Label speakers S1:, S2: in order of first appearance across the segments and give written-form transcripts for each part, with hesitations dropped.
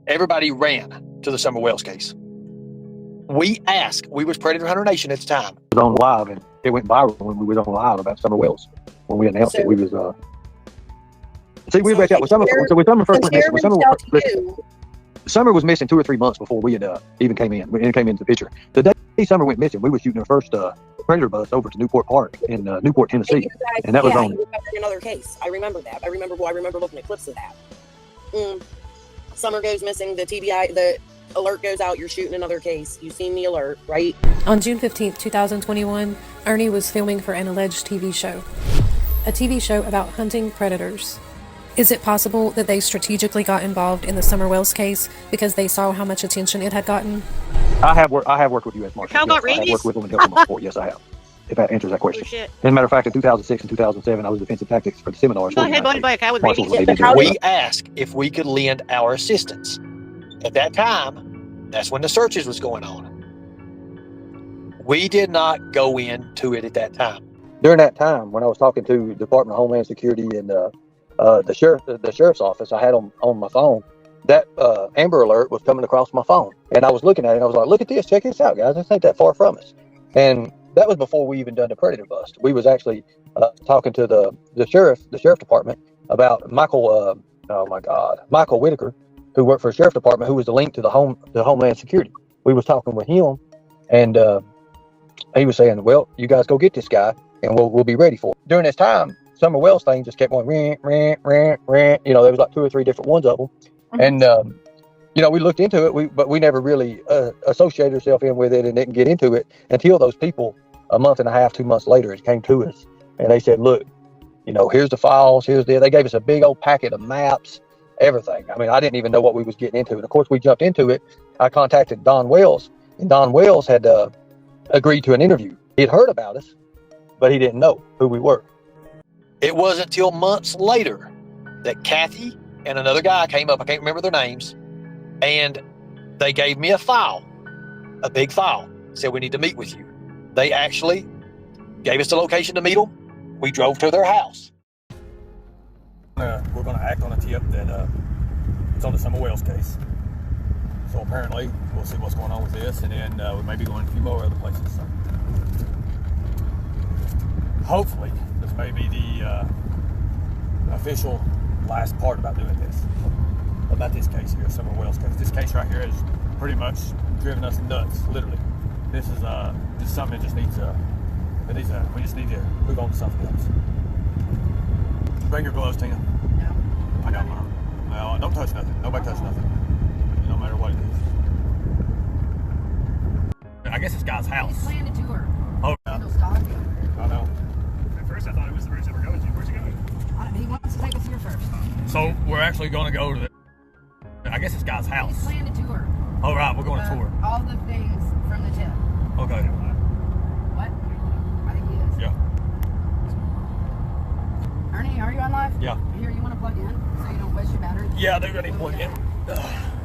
S1: Everybody ran to the Summer Wells case. We asked, we was Predator Hunter Nation at the time.
S2: It was on live, and it went viral when we was on live about Summer Wells. When we announced it, we was we reached out with Summer. So when Summer first went missing, Summer was missing 2 or 3 months before we had even came in. We came into the picture. The day Summer went missing, we were shooting our first Predator bus over to Newport Park in Newport, Tennessee, and that was on
S3: another case. I remember that. I remember looking at clips of that. Summer goes missing. The TBI, the alert goes out. You're shooting another case. You've seen the alert, right?
S4: On June 15th, 2021, Ernie was filming for an alleged TV show. A TV show about hunting predators. Is it possible that they strategically got involved in the Summer Wells case because they saw how much attention it had gotten?
S2: I have worked with U.S. Marshals.
S5: How about
S2: I have worked with them in Delta before. Yes, I have. If that answers that question.
S5: Oh, shit.
S2: As a matter of fact, in 2006 and 2007, I was defensive tactics for the seminars.
S5: Go ahead, buddy, by a cow with rabies.
S1: We asked if we could lend our assistance. At that time, that's when the searches was going on. We did not go into it at that time.
S2: During that time, when I was talking to the Department of Homeland Security and the sheriff's office, I had on my phone that Amber Alert was coming across my phone, and I was looking at it. And I was like, "Look at this! Check this out, guys! This ain't that far from us." And that was before we even done the Predator bust. We was actually talking to the sheriff department about Michael Whitaker, who worked for the sheriff department, who was the link to the Homeland Security. We was talking with him, and he was saying, "Well, you guys go get this guy, and we'll be ready for it." During this time, Summer Wells thing just kept going, rant. You know, there was like 2 or 3 different ones of them. And, you know, we looked into it, but we never really associated ourselves in with it and didn't get into it until those people, a month and a half, 2 months later, it came to us. And they said, "Look, you know, here's the files, they gave us a big old packet of maps, everything." I mean, I didn't even know what we was getting into. And of course, we jumped into it. I contacted Don Wells, and Don Wells had agreed to an interview. He had heard about us, but he didn't know who we were.
S1: It wasn't until months later that Kathy and another guy came up. I can't remember their names. And they gave me a file, a big file. Said, "We need to meet with you." They actually gave us the location to meet them. We drove to their house.
S6: We're going to act on a tip that it's on the Summer Wells case. So apparently, we'll see what's going on with this, and then we may be going to a few more other places. So hopefully, this may be the official last part about doing this. About this case here, Summer Wells case. This case right here has pretty much driven us nuts, literally. This is just something that just needs we just need to move on to something else. Bring your gloves, Tina.
S3: No.
S6: I got mine. No, don't touch nothing. Nobody touch nothing. No matter what it is. I guess this guy's house.
S3: He's planning a tour.
S6: Oh, yeah. I know.
S7: At first I thought it was the bridge that we're going to. Where's he going?
S3: He wants to take us here first.
S6: So we're actually going to go to I guess this guy's house.
S3: He's planning a tour.
S6: Oh, right. We're going to tour.
S3: All the things from the tip.
S6: Okay.
S3: What? I think he is.
S6: Yeah.
S3: Ernie, are you on live?
S6: Yeah.
S3: Here, you want to plug in so you don't waste your battery?
S6: Yeah, they're going to plug in.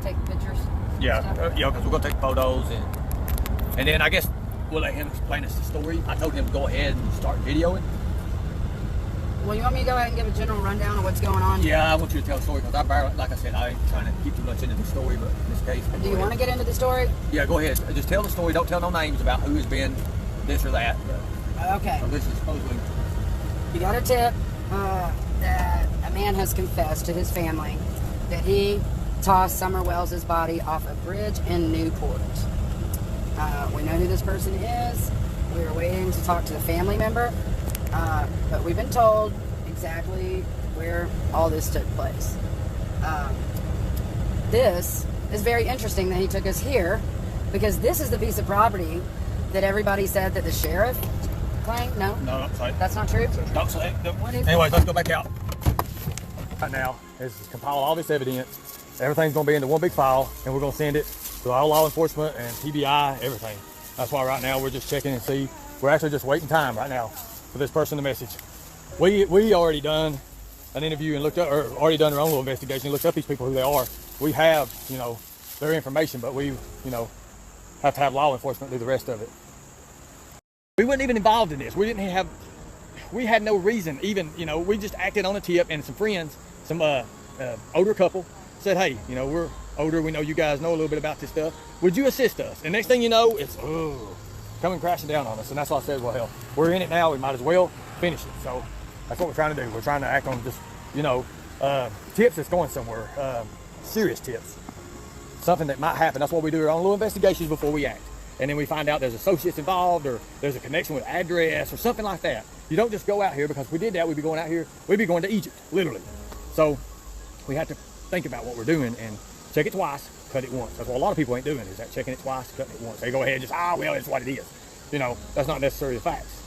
S3: Take pictures.
S6: Yeah, because we're going to take photos and then I guess we'll let him explain us the story. I told him to go ahead and start videoing.
S3: Well, you want me to go ahead and give a general rundown of what's going on?
S6: Yeah, I want you to tell the story because like I said, I ain't trying to get too much into the story, but in this case.
S3: Do you want to get into the story?
S6: Yeah, go ahead. Just tell the story. Don't tell no names about who has been this or that.
S3: Okay.
S6: So this is supposedly.
S3: You got a tip that a man has confessed to his family that he tossed Summer Wells' body off a bridge in Newport. We know who this person is. We are waiting to talk to the family member. But we've been told exactly where all this took place. This is very interesting that he took us here because this is the piece of property that everybody said that the sheriff claimed. No?
S6: No, don't say it.
S3: That's not true?
S6: Don't say it.
S3: What is
S6: Anyways, let's go back out. Right now is compile all this evidence. Everything's going to be into one big file, and we're going to send it to all law enforcement and TBI, everything. That's why right now we're just checking and see. We're actually just waiting time right now for this person to message. We already done an interview and looked up, or already done our own little investigation and looked up these people, who they are. We have, you know, their information, but we, you know, have to have law enforcement do the rest of it. We weren't even involved in this. We had no reason even, you know, we just acted on a tip, and some friends, some older couple said, "Hey, you know, older. We know you guys know a little bit about this stuff. Would you assist us? And next thing you know, it's coming crashing down on us. And that's why I said, well, hell, we're in it now. We might as well finish it. So that's what we're trying to do. We're trying to act on just, tips that's going somewhere, serious tips. Something that might happen. That's why we do our own little investigations before we act. And then we find out there's associates involved, or there's a connection with address or something like that. You don't just go out here, because if we did that, we'd be going out here, we'd be going to Egypt, literally. So we have to think about what we're doing and check it twice, cut it once. That's what a lot of people ain't doing, is that checking it twice, cutting it once. They go ahead and just, well, it's what it is. That's not necessarily the facts.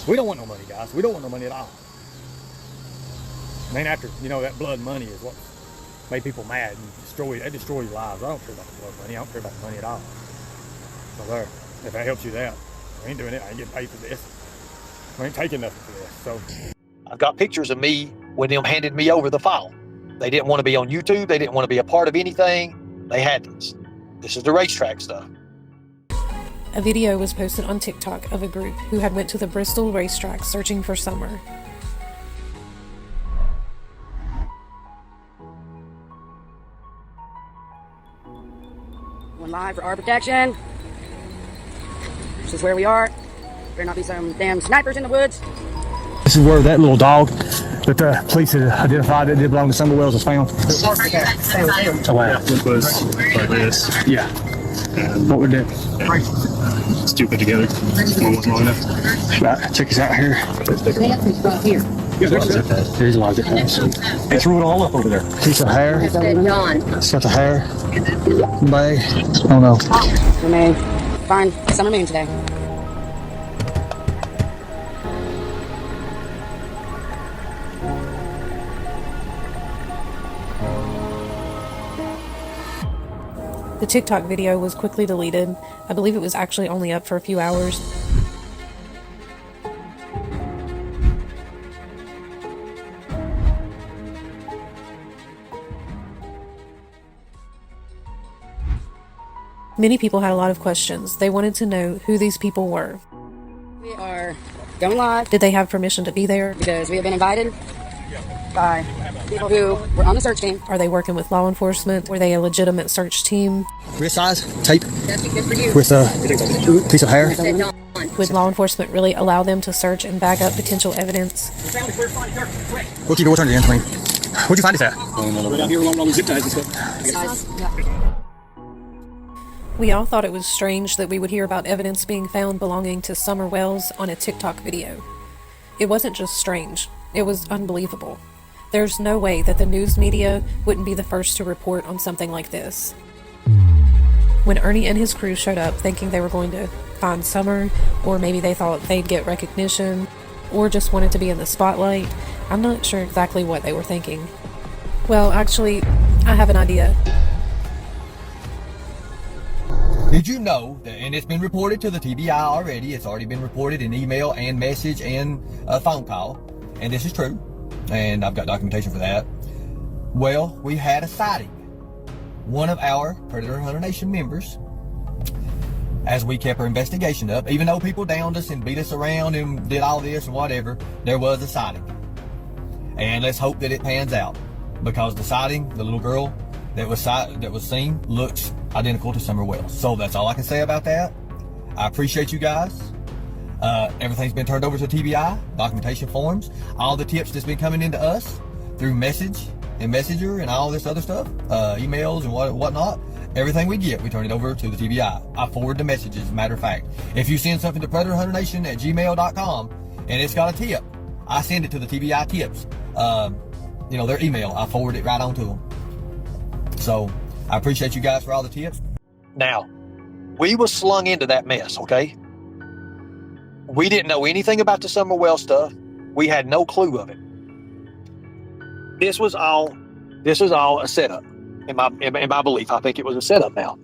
S6: We don't want no money, guys. We don't want no money at all. I mean, after, that blood money is what made people mad and destroy your lives. I don't care about the blood money. I don't care about the money at all. So there, if that helps you out, I ain't doing it. I ain't getting paid for this. I ain't taking nothing for this. So
S1: I've got pictures of me when them handed me over the file. They didn't want to be on YouTube. They didn't want to be a part of anything. They had this. This is the racetrack stuff.
S4: A video was posted on TikTok of a group who had went to the Bristol racetrack searching for Summer.
S3: We're live for our protection. This is where we are. Better not be some damn snipers in the woods.
S6: this is where that little dog that the police had identified that did belong to Summer Wells was found.
S7: Oh, wow. It was like this.
S6: Yeah. What would that?
S7: Stupid together. One wasn't long enough.
S6: Right, check this out here.
S7: Yeah,
S6: There's a lot of different. They threw it all up over there. Piece of hair. It's got the hair. Bag. Oh no.
S3: We may find Summer Moon today.
S4: The TikTok video was quickly deleted. I believe it was actually only up for a few hours. Many people had a lot of questions. They wanted to know who these people were.
S3: We are going live
S4: Did they have permission to be there?
S3: because we have been invited by people who were on the search team.
S4: Are they working with law enforcement? Were they a legitimate search team?
S6: Wrist size, tape,
S3: That'd be good for you.
S6: with a piece of hair.
S4: Would law enforcement really allow them to search and bag up potential evidence?
S6: We'll keep your turn again, Twain. Where'd you find this at?
S7: Right out here along the zip ties and stuff.
S4: We all thought it was strange that we would hear about evidence being found belonging to Summer Wells on a TikTok video. It wasn't just strange, it was unbelievable. There's no way that the news media wouldn't be the first to report on something like this. When Ernie and his crew showed up thinking they were going to find Summer, or maybe they thought they'd get recognition, or just wanted to be in the spotlight, I'm not sure exactly what they were thinking. Well, actually, I have an idea.
S1: Did you know that, and it's been reported to the TBI already, it's already been reported in email and message and a phone call, and this is true, and I've got documentation for that. Well, we had a sighting. One of our Predator Hunter Nation members, as we kept our investigation up, even though people downed us and beat us around and did all this and whatever, there was a sighting. And let's hope that it pans out, because the sighting, the little girl that was seen, looks identical to Summer Wells. So that's all I can say about that. I appreciate you guys. Everything's been turned over to TBI, documentation forms, all the tips that's been coming into us through message and messenger and all this other stuff, emails and whatnot. Everything we get, we turn it over to the TBI. I forward the messages, as a matter of fact. If you send something to predatorhunternation@gmail.com and it's got a tip, I send it to the TBI tips. Their email, I forward it right on to them. So I appreciate you guys for all the tips. Now, we was slung into that mess, okay? We didn't know anything about the Summer Wells stuff. We had no clue of it. This was all a setup. In my belief, I think it was a setup now.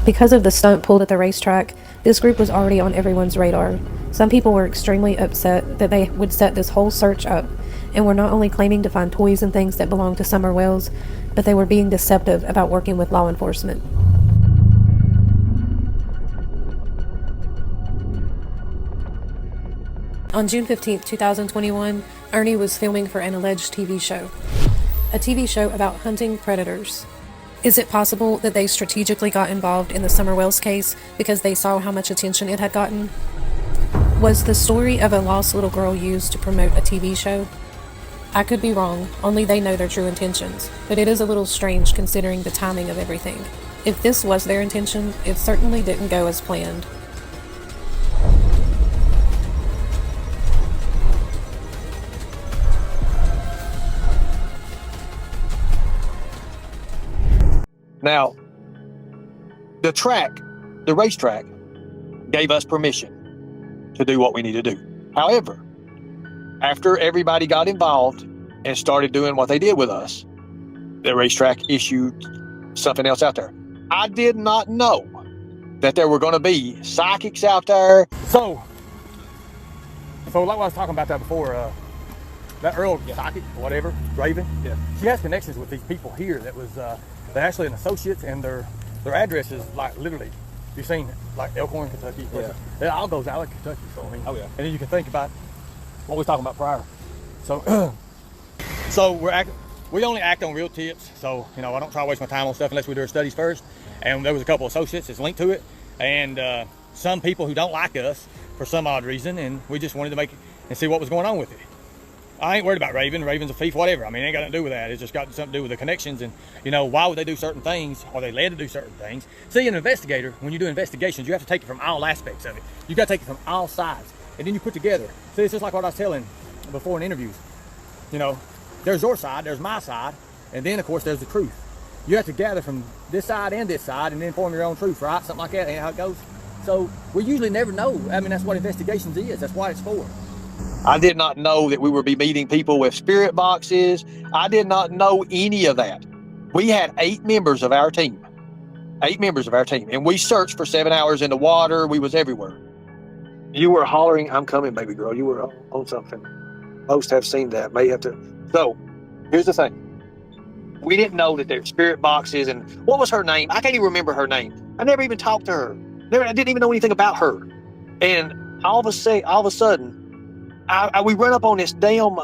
S4: Because of the stunt pulled at the racetrack, this group was already on everyone's radar. Some people were extremely upset that they would set this whole search up, and were not only claiming to find toys and things that belonged to Summer Wells, but they were being deceptive about working with law enforcement. On June 15, 2021, Ernie was filming for an alleged TV show. A TV show about hunting predators. Is it possible that they strategically got involved in the Summer Wells case because they saw how much attention it had gotten? Was the story of a lost little girl used to promote a TV show? I could be wrong, only they know their true intentions, but it is a little strange considering the timing of everything. If this was their intention, it certainly didn't go as planned.
S1: Now, the racetrack gave us permission to do what we need to do. However, after everybody got involved and started doing what they did with us, the racetrack issued something else out there. I did not know that there were going to be psychics out there.
S6: So like I was talking about that before, that Earl psychic, whatever, Raven, she has connections with these people here that was, they're actually an associates, and their address is like literally, you've seen like Elkhorn, Kentucky. It all goes out like Kentucky. So I mean, and then you can think about what we were talking about prior. So, so we only act on real tips. So I don't try to waste my time on stuff unless we do our studies first. And there was a couple of associates that's linked to it, and some people who don't like us for some odd reason, and we just wanted to make it and see what was going on with it. I ain't worried about Raven. Raven's a thief, whatever. I mean, it ain't got nothing to do with that. It's just got something to do with the connections and, why would they do certain things? Are they led to do certain things? See, an investigator, when you do investigations, you have to take it from all aspects of it. You got to take it from all sides. And then you put together. See, it's just like what I was telling before in interviews. There's your side, there's my side, and then, of course, there's the truth. You have to gather from this side and then form your own truth, right? Something like that, ain't how it goes? So we usually never know. I mean, that's what investigations is. That's what it's for.
S1: I did not know that we would be meeting people with spirit boxes. I did not know any of that. We had 8 members of our team. 8 members of our team. And we searched for 7 hours in the water. We was everywhere. You were hollering, "I'm coming, baby girl." You were on something. Most have seen that. May have to. So, here's the thing. We didn't know that there were spirit boxes. And what was her name? I can't even remember her name. I never even talked to her. I didn't even know anything about her. And all of a sudden, we run up on this damn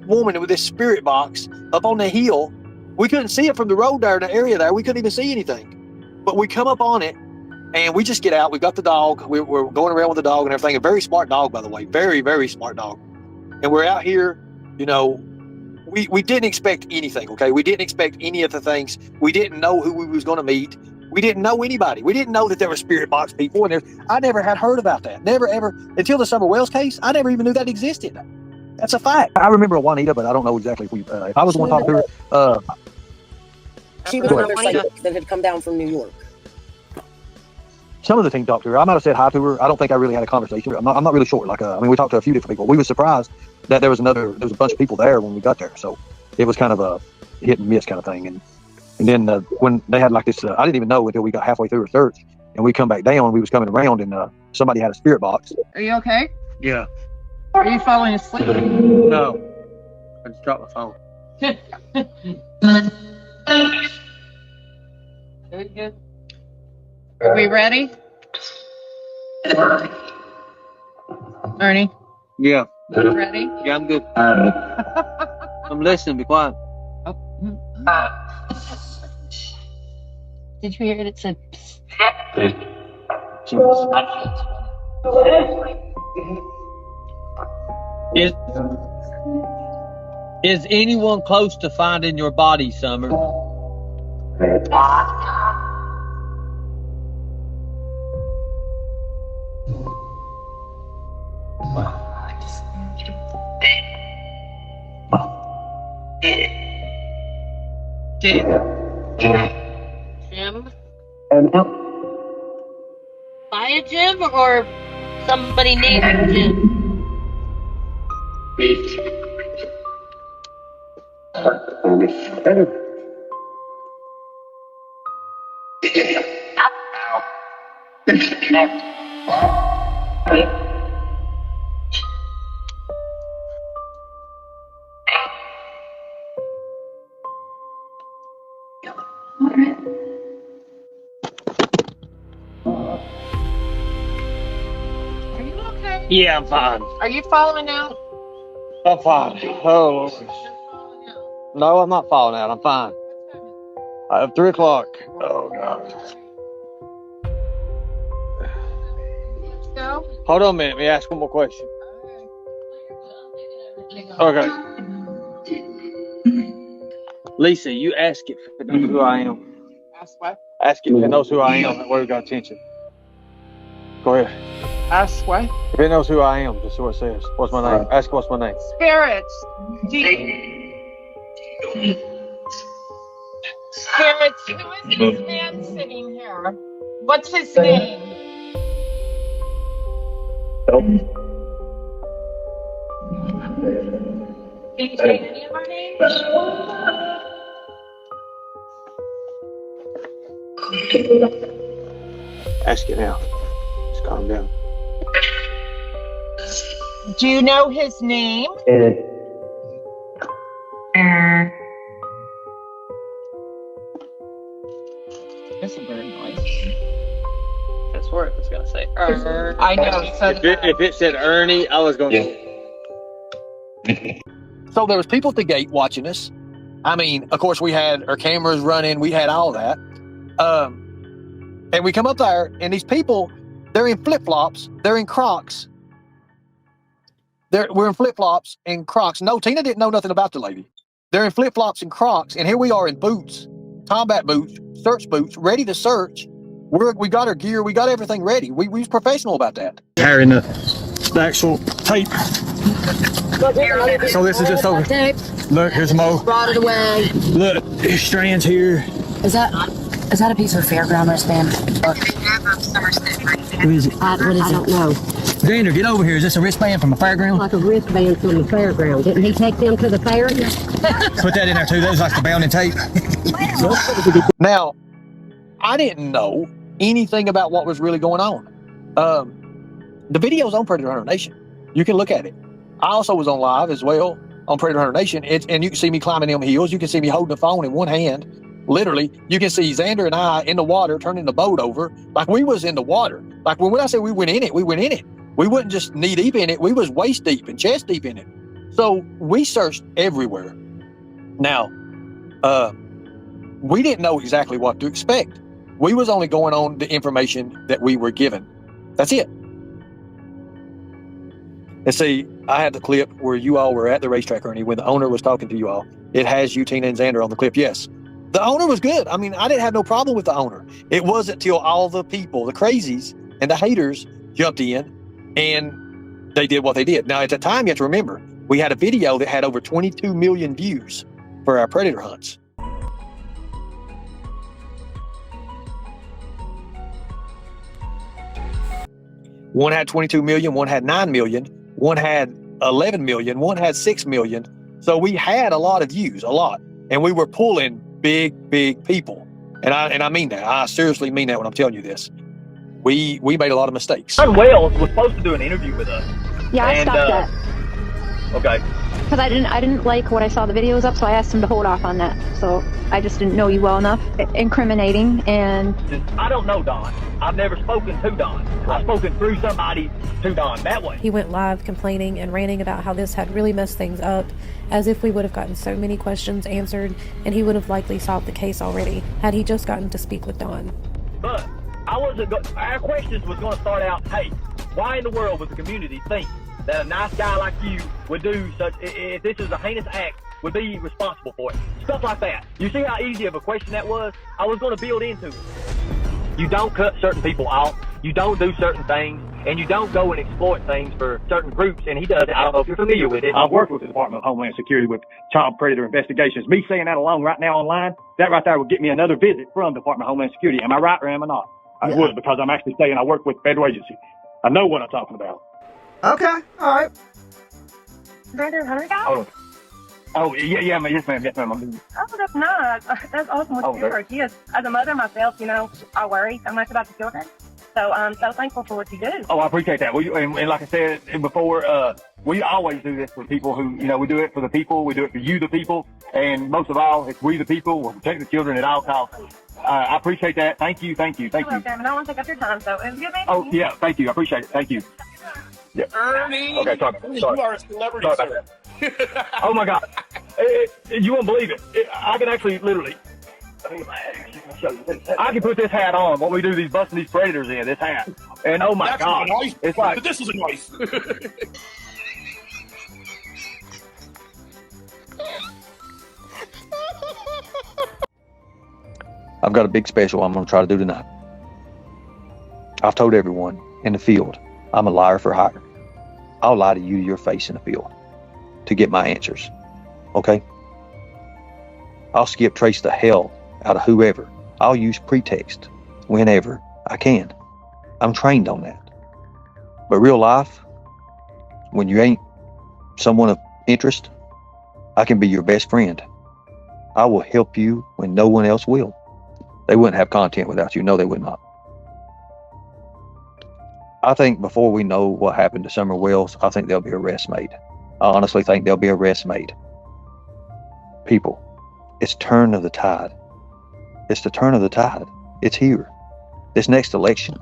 S1: woman with this spirit box up on the hill. We couldn't see it from the road there in the area there. We couldn't even see anything. But we come up on it, and we just get out. We got the dog. We're going around with the dog and everything. A very smart dog, by the way. Very, very smart dog. And we're out here, we didn't expect anything, okay? We didn't expect any of the things. We didn't know who we was going to meet. We didn't know anybody. We didn't know that there were spirit box people. And I never had heard about that. Never, ever. Until the Summer Wells case, I never even knew that existed. That's a fact.
S2: I remember Juanita, but I don't know exactly if I was the one talking to her.
S5: She was another psychic that had come down from New York.
S2: Some of the team talked to her. I might have said hi to her. I don't think I really had a conversation. I'm not really sure. We talked to a few different people. We were surprised that there was a bunch of people there when we got there. So it was kind of a hit and miss kind of thing. And then when they had like this, I didn't even know until we got halfway through our search, and we come back down. We was coming around, and somebody had a spirit box.
S8: Are you okay?
S1: Yeah.
S8: Are you falling asleep?
S1: No. I just dropped my phone.
S8: Very good. Are we ready? Ernie,
S1: Yeah.
S8: you ready?
S1: Yeah, I'm good. I'm listening. Be quiet.
S8: Did you hear it? It said,
S9: Is anyone close to finding your body, Summer?
S8: Jim? Buy a Jim or somebody needs a Jim?
S9: Yeah, I'm fine.
S8: Are you following out?
S9: I'm fine. Oh, Lord. No, I'm not falling out. I'm fine. I have 3 o'clock. Oh, God. Hold on a minute. Let me ask one more question. Okay. Lisa, you ask it if it knows who I am.
S10: Ask what?
S9: Ask it if it knows who I am. That word got attention. Go ahead.
S10: Ask what?
S9: If it knows who I am, just see what it says. What's my name? Ask what's my name.
S10: Spirits. Spirits, who is this man sitting here? What's his name? Can you say any of our names?
S9: Ask it now. Just calm down.
S10: Do you know his name?
S5: It's a bird noise. That's what it was gonna say.
S10: I know. So
S9: If it said Ernie, I was going to.
S1: So there was people at the gate watching us. I mean, of course, we had our cameras running. We had all that. And we come up there, and these people, they're in flip-flops. They're in Crocs. We're in flip-flops and Crocs. No, Tina didn't know nothing about the lady. They're in flip-flops and Crocs, and here we are in boots, combat boots, search boots, ready to search. We got our gear. We got everything ready. We was professional about that.
S6: Carrying the actual tape. So this is just over. Look, here's Mo.
S3: Brought it away.
S6: Look, there's strands here.
S3: Is that a piece of fairground wristband?
S6: What is it?
S3: I don't know.
S6: Xander, get over here. Is this a wristband from a fairground?
S3: Like a wristband from the fairground. Didn't he take them to the fair?
S6: Put that in there too. That was like the bounding tape.
S1: Now, I didn't know anything about what was really going on. The video's on Predator Hunter Nation. You can look at it. I also was on live as well on Predator Hunter Nation. And you can see me climbing them hills. You can see me holding the phone in one hand. Literally, you can see Xander and I in the water turning the boat over like we was in the water. Like when I say we went in it, we went in it. We wasn't just knee deep in it. We was waist deep and chest deep in it. So we searched everywhere. Now, we didn't know exactly what to expect. We was only going on the information that we were given. That's it. And see, I had the clip where you all were at the racetrack, Ernie, when the owner was talking to you all. It has you, Tina, and Xander on the clip, yes. The owner was good. I mean, I didn't have no problem with the owner. It wasn't till all the people, the crazies and the haters jumped in and they did what they did. Now, at the time, you have to remember, we had a video that had over 22 million views for our predator hunts. One had 22 million, one had 9 million, one had 11 million, one had 6 million. So we had a lot of views, a lot. And we were pulling big people. And I mean that. I seriously mean that when I'm telling you this. We made a lot of mistakes.
S7: John Wells was supposed to do an interview with us.
S11: Yeah, I stopped that.
S7: Okay.
S11: Because I didn't like what I saw the videos up, so I asked him to hold off on that. So I just didn't know you well enough. Incriminating and...
S7: I don't know Don. I've never spoken to Don. I've spoken through somebody to Don that way.
S4: He went live complaining and ranting about how this had really messed things up, as if we would have gotten so many questions answered, and he would have likely solved the case already, had he just gotten to speak with Don.
S7: But our questions was going to start out, hey, why in the world would the community think that a nice guy like you would do such, if this is a heinous act, would be responsible for it? Stuff like that. You see how easy of a question that was? I was going to build into it. You don't cut certain people off, you don't do certain things, and you don't go and exploit things for certain groups, and he does it. I don't know if you're familiar with it.
S6: I've worked with the Department of Homeland Security with child predator investigations. Me saying that alone right now online, that right there would get me another visit from the Department of Homeland Security. Am I right or am I not? I would, because I'm actually saying I work with federal agency. I know what I'm talking about.
S10: Okay, all right.
S5: Brother Hunter guy?
S7: Hold on. Oh, yes, ma'am.
S5: Oh, that's nice. That's awesome what you do. Yes, as a mother myself, I worry so much about the children. So I'm so thankful for what you do.
S7: Oh, I appreciate that. And like I said before, we always do this for people who, we do it for the people. We do it for you, the people. And most of all, it's we, the people. We'll protect the children at all costs. I appreciate that. Thank you.
S5: You're welcome. And I don't want to take up your time, so it was good meeting you.
S7: Oh, yeah. Thank you. I appreciate it. Thank you. Yeah.
S12: Ernie.
S7: Okay, sorry.
S12: You are a celebrity, sir.
S7: Oh my God. You won't believe it. I can actually literally, I can put this hat on when we do these busting these predators in, this hat. And oh my God.
S12: Nice.
S7: It's like,
S12: This is nice.
S2: I've got a big special I'm going to try to do tonight. I've told everyone in the field I'm a liar for hire. I'll lie to you to your face in the field to get my answers. Okay? I'll skip trace the hell out of whoever. I'll use pretext whenever I can. I'm trained on that. But real life, when you ain't someone of interest, I can be your best friend. I will help you when no one else will. They wouldn't have content without you. No, they would not. I think before we know what happened to Summer Wells, I think there'll be arrests made. I honestly think there'll be arrests made. People, it's turn of the tide. It's the turn of the tide. It's here. This next election,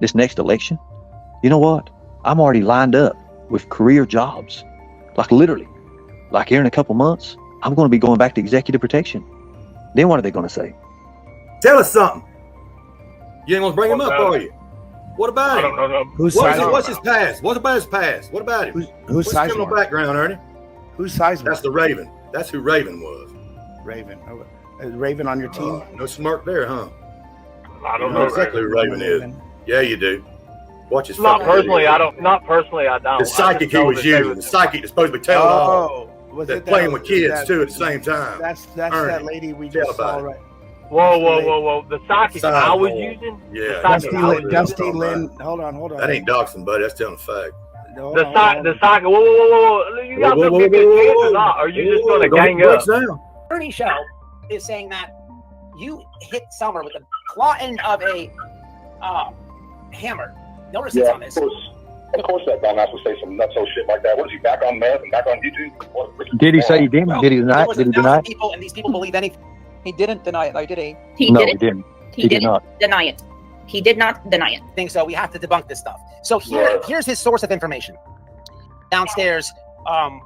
S2: you know what? I'm already lined up with career jobs. Like literally, like here in a couple months, I'm going to be going back to executive protection. Then what are they going to say?
S13: Tell us something. You ain't gonna bring him up, are you? What about him? What's his past? What about his past? What about him?
S14: Who's
S13: What's his criminal background, Ernie?
S14: Who's Sizemore?
S13: That's the Raven. That's who Raven was.
S14: Raven. Oh, is Raven on your team?
S13: No smirk there, huh?
S7: I don't
S13: You know exactly who Raven is. Yeah, you do. Watch his.
S7: not personally, I don't. Not personally, I don't.
S13: The psychic he was using. The psychic that's supposed to be telling all. That playing with kids too at the same time.
S14: That's that lady we just saw, right?
S7: Whoa. The psychic I was using?
S13: Yeah.
S14: Dusty Lynn. Hold on.
S13: That ain't doxing, buddy. That's telling the fact.
S7: The psychic. Whoa. You got some good kids or not? Or are you just going to gang up?
S15: Ernie Show is saying that you hit Summer with the claw end of a hammer. No receipts on this.
S16: Of course that dumbass would say some nutso shit like that. What is he, back on meth and back on YouTube?
S2: Did he say he didn't? Did he deny it? Did he deny it?
S15: People, and these people believe anything.
S17: He didn't deny it, though, did he?
S2: He didn't. He did not
S17: deny it. He did not deny it.
S15: Think so. We have to debunk this stuff. So here's his source of information. Downstairs,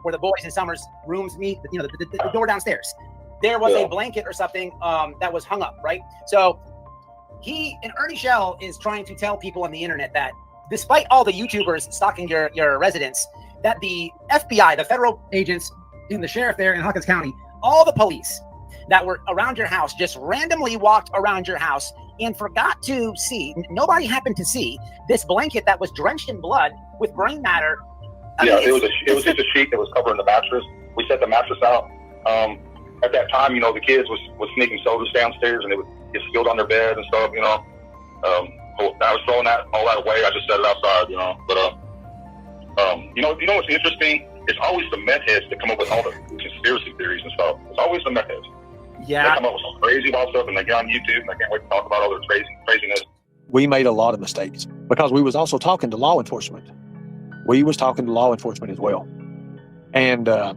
S15: where the boys in Summer's rooms meet, the door downstairs, there was a blanket or something that was hung up, right? So Ernie Shell is trying to tell people on the internet that despite all the YouTubers stalking your residence, that the FBI, the federal agents, and the sheriff there in Hawkins County, all the police that were around your house just randomly walked around your house and forgot to see, nobody happened to see this blanket that was drenched in blood with brain matter.
S16: It was just a sheet that was covering the mattress. We set the mattress out. At that time, the kids was sneaking sodas downstairs and it would get spilled on their bed and stuff, I was throwing all that away. I just set it outside, But you know what's interesting? It's always the meth heads that come up with all the conspiracy theories and stuff. It's always the meth heads.
S15: Yeah.
S16: They come up with some crazy wild stuff and they get on YouTube and I can't wait to talk about all their craziness.
S1: We made a lot of mistakes because we was also talking to law enforcement. We was talking to law enforcement as well. And at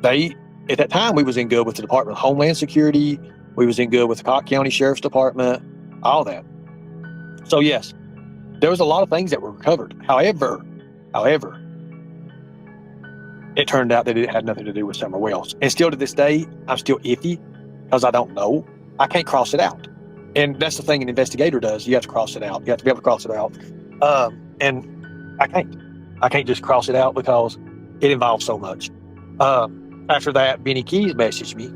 S1: that time, we was in good with the Department of Homeland Security. We was in good with the Cobb County Sheriff's Department, all that. So yes, there was a lot of things that were recovered. However, it turned out that it had nothing to do with Summer Wells. And still to this day, I'm still iffy because I don't know. I can't cross it out. And that's the thing an investigator does. You have to cross it out. You have to be able to cross it out. And I can't. I can't just cross it out because it involves so much. After that, Benny Keys messaged me.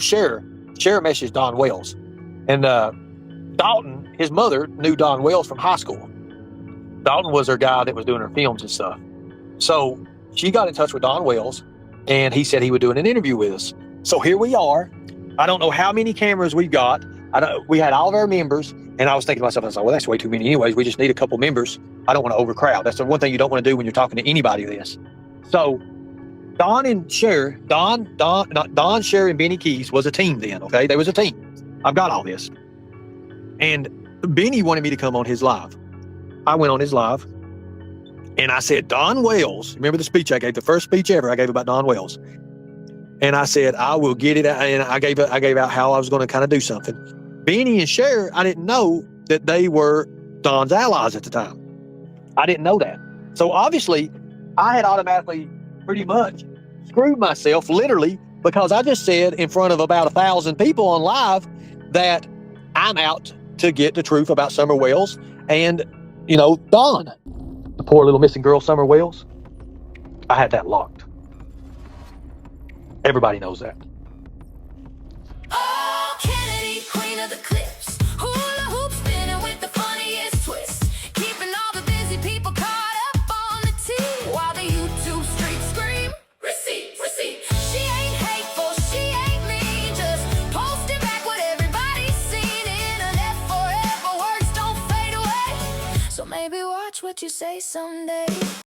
S1: Cher messaged Don Wells. And Dalton, his mother, knew Don Wells from high school. Dalton was her guy that was doing her films and stuff. So she got in touch with Don Wells, and he said he would do an interview with us. So here we are. I don't know how many cameras we've got. We had all of our members, and I was thinking to myself, I was like, well, that's way too many anyways. We just need a couple members. I don't want to overcrowd. That's the one thing you don't want to do when you're talking to anybody this. So Don, Cher, and Benny Keys was a team then, okay? They was a team. I've got all this. And Benny wanted me to come on his live. I went on his live, and I said, Don Wells, remember the speech I gave, the first speech ever I gave about Don Wells. And I said, I will get it out, and I gave out how I was going to kind of do something. Benny and Cher, I didn't know that they were Don's allies at the time. I didn't know that. So obviously, I had automatically pretty much screwed myself, literally, because I just said in front of about 1,000 people on live that I'm out to get the truth about Summer Wells and, Dawn. The poor little missing girl, Summer Wells. I had that locked. Everybody knows that.
S18: Oh, Kennedy, queen of the clips. Hula hoop spinning with the funniest twist. Keeping all the busy people caught up on the tee. While the YouTube streets scream, receipt, receipt. She ain't hateful, she ain't mean. Just posting back what everybody's seen. Internet forever, words don't fade away. So maybe watch what you say someday.